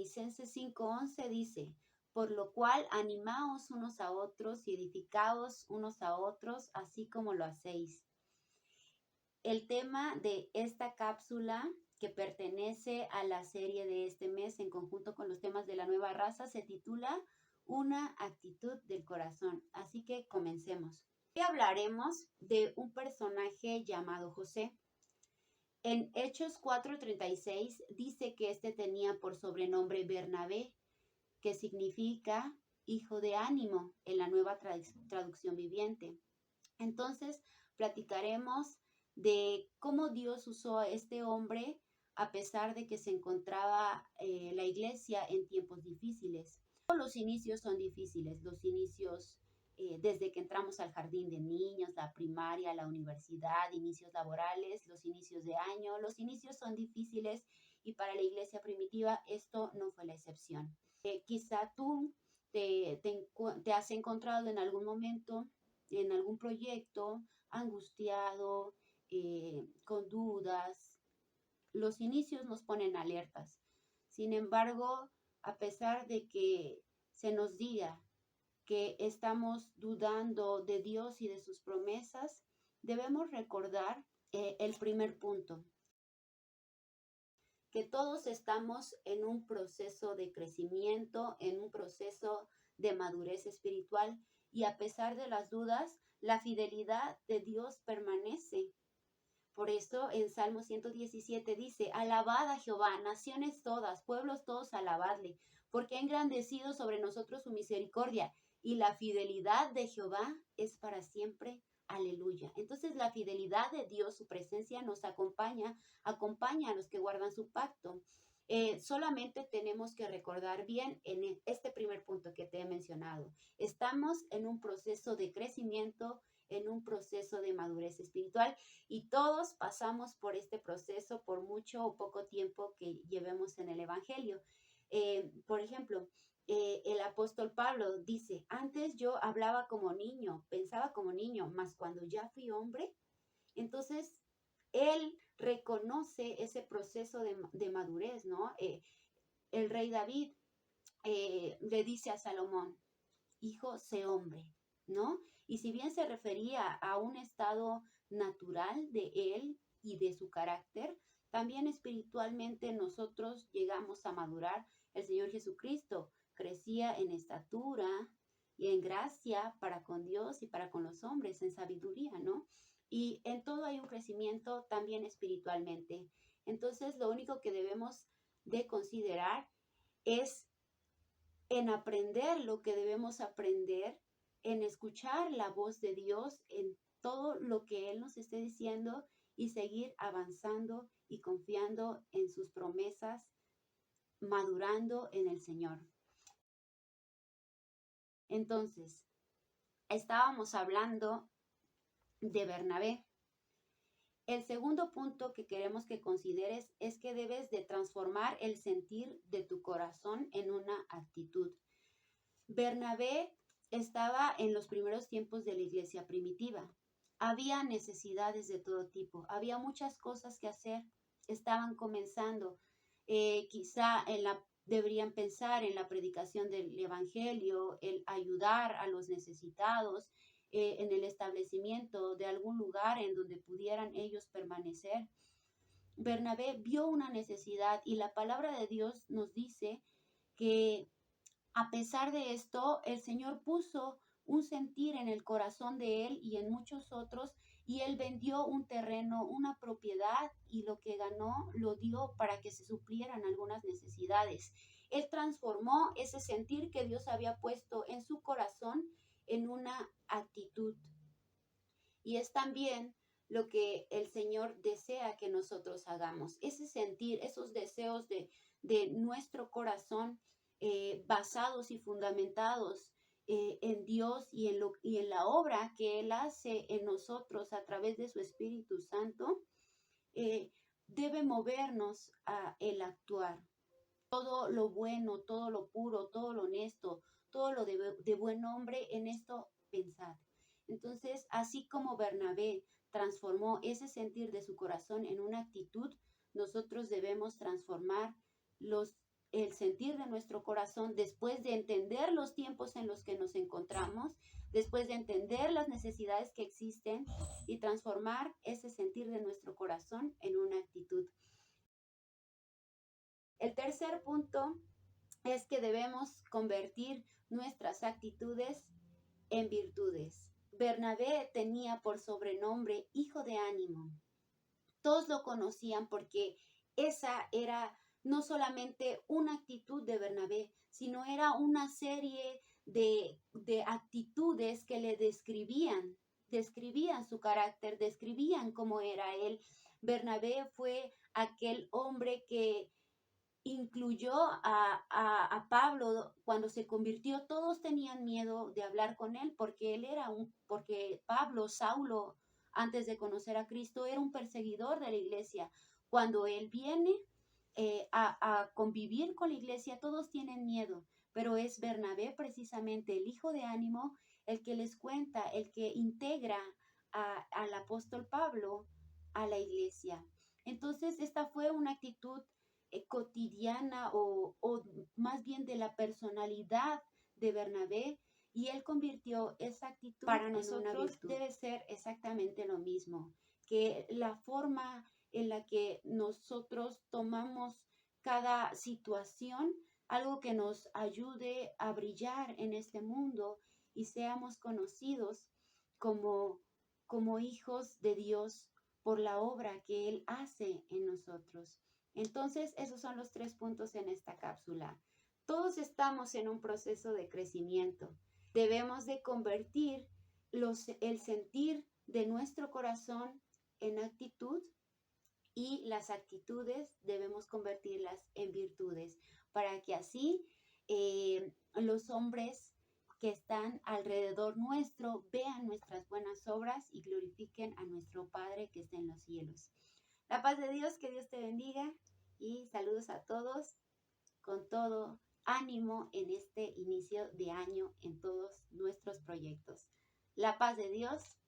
Tesalonicenses 5:11 dice, por lo cual animaos unos a otros y edificaos unos a otros, así como lo hacéis. El tema de esta cápsula, que pertenece a la serie de este mes en conjunto con los temas de la nueva raza, se titula Una actitud del corazón. Así que comencemos. Hoy hablaremos de un personaje llamado José. En Hechos 4:36 dice que este tenía por sobrenombre Bernabé, que significa hijo de ánimo en la nueva traducción viviente. Entonces, platicaremos de cómo Dios usó a este hombre a pesar de que se encontraba la iglesia en tiempos difíciles. Todos los inicios son difíciles, los inicios desde que entramos al jardín de niños, la primaria, la universidad, inicios laborales, los inicios de año, los inicios son difíciles y para la iglesia primitiva esto no fue la excepción. Quizá tú te has encontrado en algún momento, en algún proyecto, angustiado, con dudas. Los inicios nos ponen alertas. Sin embargo, a pesar de que se nos diga que estamos dudando de Dios y de sus promesas, debemos recordar el primer punto, que todos estamos en un proceso de crecimiento, en un proceso de madurez espiritual, y a pesar de las dudas, la fidelidad de Dios permanece. Por eso en Salmo 117 dice, alabad a Jehová, naciones todas, pueblos todos, alabadle, porque ha engrandecido sobre nosotros su misericordia, y la fidelidad de Jehová es para siempre. Aleluya. Entonces la fidelidad de Dios, su presencia nos acompaña a los que guardan su pacto. Solamente tenemos que recordar bien en este primer punto que te he mencionado. Estamos en un proceso de crecimiento, en un proceso de madurez espiritual, y todos pasamos por este proceso por mucho o poco tiempo que llevemos en el Evangelio. Por ejemplo, el apóstol Pablo dice, antes yo hablaba como niño, pensaba como niño, mas cuando ya fui hombre, entonces él reconoce ese proceso de madurez, ¿no? El rey David le dice a Salomón, hijo, sé hombre, ¿no? Y si bien se refería a un estado natural de él y de su carácter, también espiritualmente nosotros llegamos a madurar. El Señor Jesucristo crecía en estatura y en gracia para con Dios y para con los hombres, en sabiduría, ¿no? Y en todo hay un crecimiento también espiritualmente. Entonces, lo único que debemos de considerar es en aprender lo que debemos aprender, en escuchar la voz de Dios en todo lo que Él nos esté diciendo y seguir avanzando y confiando en sus promesas, madurando en el Señor. Entonces, estábamos hablando de Bernabé. El segundo punto que queremos que consideres es que debes de transformar el sentir de tu corazón en una actitud. Bernabé estaba en los primeros tiempos de la iglesia primitiva. Había necesidades de todo tipo, había muchas cosas que hacer, estaban comenzando. Quizá deberían pensar en la predicación del evangelio, el ayudar a los necesitados, en el establecimiento de algún lugar en donde pudieran ellos permanecer. Bernabé vio una necesidad y la palabra de Dios nos dice que a pesar de esto, el Señor puso un sentir en el corazón de él y en muchos otros, y él vendió un terreno, una propiedad, y lo que ganó lo dio para que se suplieran algunas necesidades. Él transformó ese sentir que Dios había puesto en su corazón en una actitud. Y es también lo que el Señor desea que nosotros hagamos. Ese sentir, esos deseos de nuestro corazón, basados y fundamentados en Dios y en la obra que Él hace en nosotros a través de su Espíritu Santo, debe movernos a el actuar. Todo lo bueno, todo lo puro, todo lo honesto, todo lo de buen nombre, en esto pensad. Entonces, así como Bernabé transformó ese sentir de su corazón en una actitud, nosotros debemos transformar el sentir de nuestro corazón después de entender los tiempos en los que nos encontramos, después de entender las necesidades que existen y transformar ese sentir de nuestro corazón en una actitud. El tercer punto es que debemos convertir nuestras actitudes en virtudes. Bernabé tenía por sobrenombre hijo de ánimo. Todos lo conocían porque esa era no solamente una actitud de Bernabé, sino era una serie de actitudes que le describían su carácter, describían cómo era él. Bernabé fue aquel hombre que incluyó a Pablo cuando se convirtió. Todos tenían miedo de hablar con él porque porque Pablo, Saulo, antes de conocer a Cristo, era un perseguidor de la iglesia. Cuando él viene a convivir con la iglesia, todos tienen miedo, pero es Bernabé precisamente, el hijo de ánimo, el que les cuenta, el que integra al apóstol Pablo a la iglesia. Entonces, esta fue una actitud cotidiana o más bien de la personalidad de Bernabé, y él convirtió esa actitud para nosotros. Debe ser exactamente lo mismo, que la forma en la que nosotros tomamos cada situación, algo que nos ayude a brillar en este mundo y seamos conocidos como hijos de Dios por la obra que Él hace en nosotros. Entonces, esos son los 3 puntos en esta cápsula. Todos estamos en un proceso de crecimiento. Debemos de convertir el sentir de nuestro corazón en actitud, y las actitudes debemos convertirlas en virtudes para que así los hombres que están alrededor nuestro vean nuestras buenas obras y glorifiquen a nuestro Padre que está en los cielos. La paz de Dios, que Dios te bendiga y saludos a todos con todo ánimo en este inicio de año en todos nuestros proyectos. La paz de Dios